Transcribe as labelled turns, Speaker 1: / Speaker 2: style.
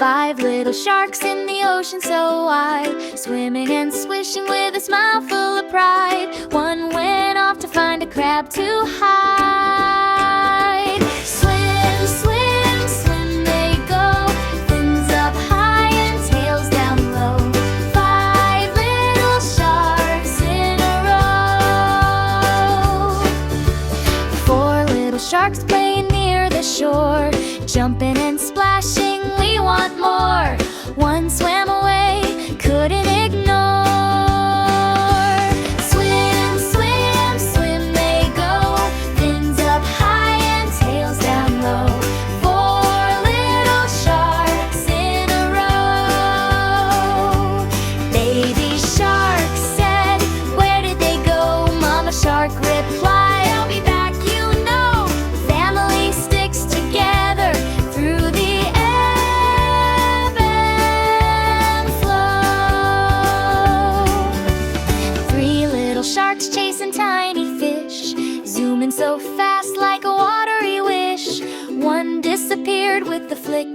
Speaker 1: 5 little sharks in the ocean so wide, swimming and swishing with a smile full of pride. One went off to find a crab to hide. Swim, swim, swim they go, fins up high and tails down low. 5 little sharks in a row. 4 little sharks playing near the shore, jumping and splashing, we want more. One swam away, couldn't ignore. Swim, swim, swim they go, fins up high and tails down low. 4 little sharks in a row. Baby shark said, where did they go? Mama shark replied, I'll be back, you know. Family sticks together through the ebb and flow. 3 little sharks chasing tiny fish, zooming so fast like a watery wish. One disappeared with the flick